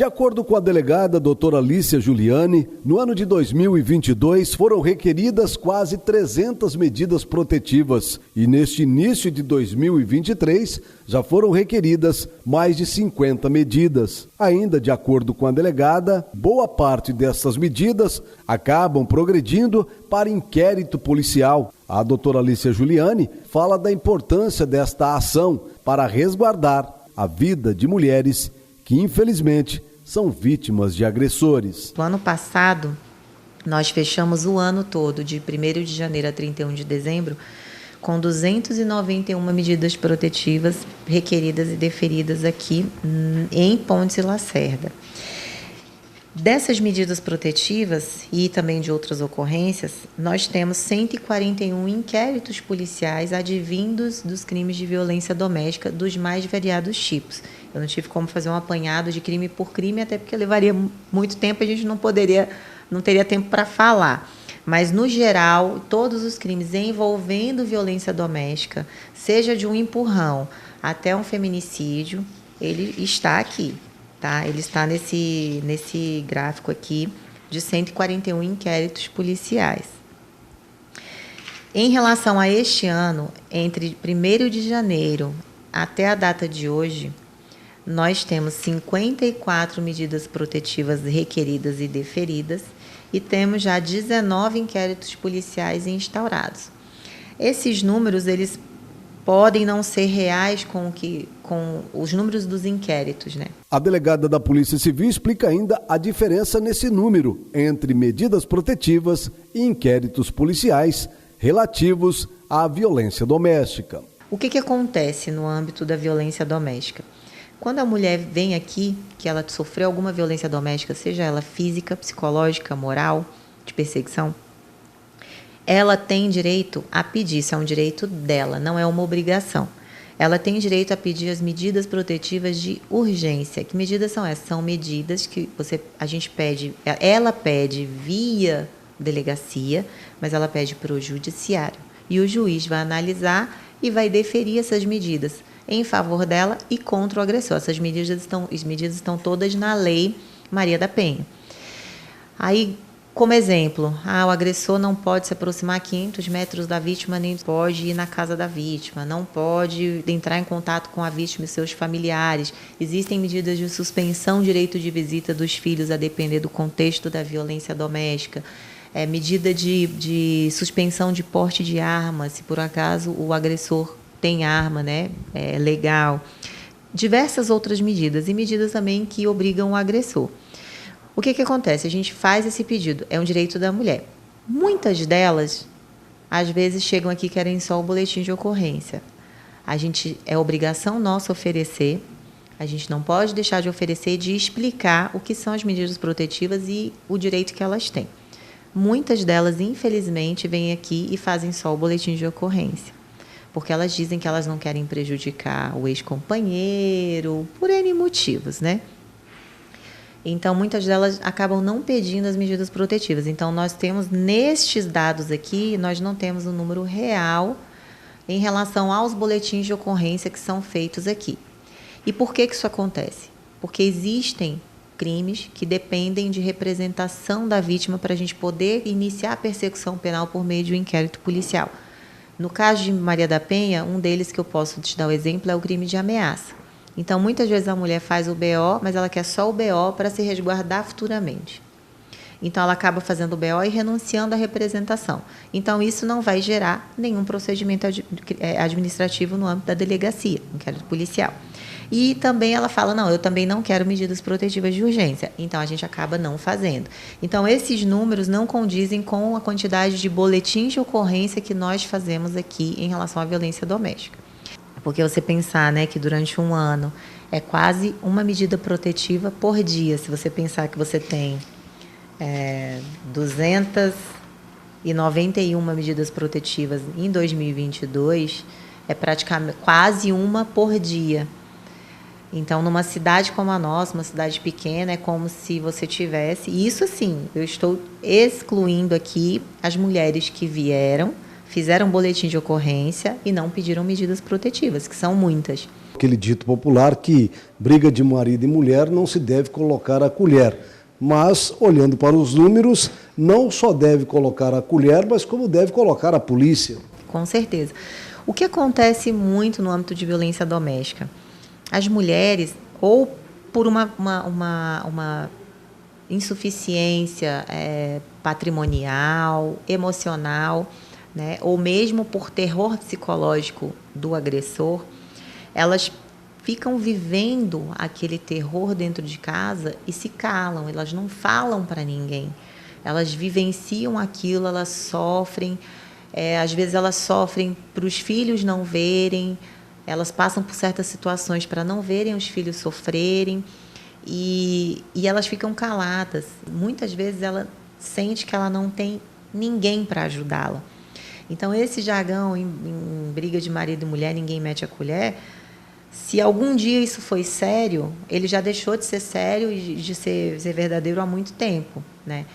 De acordo com a delegada doutora Alícia Juliani, no ano de 2022 foram requeridas quase 300 medidas protetivas e neste início de 2023 já foram requeridas mais de 50 medidas. Ainda de acordo com a delegada, boa parte dessas medidas acabam progredindo para inquérito policial. A doutora Alícia Juliani fala da importância desta ação para resguardar a vida de mulheres que, infelizmente, são vítimas de agressores. No ano passado, nós fechamos o ano todo, de 1º de janeiro a 31 de dezembro, com 291 medidas protetivas requeridas e deferidas aqui em Pontes e Lacerda. Dessas medidas protetivas e também de outras ocorrências, nós temos 141 inquéritos policiais advindos dos crimes de violência doméstica dos mais variados tipos. Eu não tive como fazer um apanhado de crime por crime, até porque levaria muito tempo, a gente não teria tempo para falar. Mas, no geral, todos os crimes envolvendo violência doméstica, seja de um empurrão até um feminicídio, ele está aqui. Tá? Ele está nesse gráfico aqui de 141 inquéritos policiais. Em relação a este ano, entre 1º de janeiro até a data de hoje, nós temos 54 medidas protetivas requeridas e deferidas e temos já 19 inquéritos policiais instaurados. Esses números, eles podem não ser reais com os números dos inquéritos, né? A delegada da Polícia Civil explica ainda a diferença nesse número entre medidas protetivas e inquéritos policiais relativos à violência doméstica. O que acontece no âmbito da violência doméstica? Quando a mulher vem aqui, que ela sofreu alguma violência doméstica, seja ela física, psicológica, moral, de perseguição, ela tem direito a pedir, isso é um direito dela, não é uma obrigação. Ela tem direito a pedir as medidas protetivas de urgência. Que medidas são essas? São medidas que ela pede via delegacia, mas ela pede para o judiciário. E o juiz vai analisar e vai deferir essas medidas em favor dela e contra o agressor. Essas medidas estão todas na Lei Maria da Penha. Aí, como exemplo, o agressor não pode se aproximar a 500 metros da vítima, nem pode ir na casa da vítima, não pode entrar em contato com a vítima e seus familiares. Existem medidas de suspensão, direito de visita dos filhos, a depender do contexto da violência doméstica. Medida de suspensão de porte de arma, se por acaso o agressor tem arma, né? É legal. Diversas outras medidas, e medidas também que obrigam o agressor. O que acontece? A gente faz esse pedido, é um direito da mulher. Muitas delas, às vezes, chegam aqui e querem só o boletim de ocorrência. É obrigação nossa oferecer, a gente não pode deixar de oferecer e de explicar o que são as medidas protetivas e o direito que elas têm. Muitas delas, infelizmente, vêm aqui e fazem só o boletim de ocorrência, porque elas dizem que elas não querem prejudicar o ex-companheiro, por N motivos, né? Então, muitas delas acabam não pedindo as medidas protetivas. Então, nós temos, nestes dados aqui, nós não temos o número real em relação aos boletins de ocorrência que são feitos aqui. E por que isso acontece? Porque existem crimes que dependem de representação da vítima para a gente poder iniciar a persecução penal por meio de um inquérito policial. No caso de Maria da Penha, um deles que eu posso te dar o exemplo é o crime de ameaça. Então, muitas vezes a mulher faz o BO, mas ela quer só o BO para se resguardar futuramente. Então, ela acaba fazendo o BO e renunciando à representação. Então, isso não vai gerar nenhum procedimento administrativo no âmbito da delegacia, inquérito policial. E também ela fala, não, eu também não quero medidas protetivas de urgência. Então, a gente acaba não fazendo. Então, esses números não condizem com a quantidade de boletins de ocorrência que nós fazemos aqui em relação à violência doméstica. Porque você pensar, né, que durante um ano é quase uma medida protetiva por dia. Se você pensar que você tem 291 medidas protetivas em 2022, é praticamente quase uma por dia. Então, numa cidade como a nossa, uma cidade pequena, é como se você tivesse... Isso, assim, eu estou excluindo aqui as mulheres que vieram, fizeram boletim de ocorrência e não pediram medidas protetivas, que são muitas. aquele dito popular que briga de marido e mulher não se deve colocar a colher. Mas, olhando para os números, não só deve colocar a colher, mas como deve colocar a polícia. Com certeza. O que acontece muito no âmbito de violência doméstica? As mulheres, ou por uma insuficiência patrimonial, emocional, né, ou mesmo por terror psicológico do agressor, elas ficam vivendo aquele terror dentro de casa e se calam, elas não falam para ninguém. Elas vivenciam aquilo, elas sofrem, às vezes elas sofrem para os filhos não verem, elas passam por certas situações para não verem os filhos sofrerem e elas ficam caladas. Muitas vezes ela sente que ela não tem ninguém para ajudá-la. Então, esse jargão em briga de marido e mulher, ninguém mete a colher, se algum dia isso foi sério, ele já deixou de ser sério e de ser verdadeiro há muito tempo, né?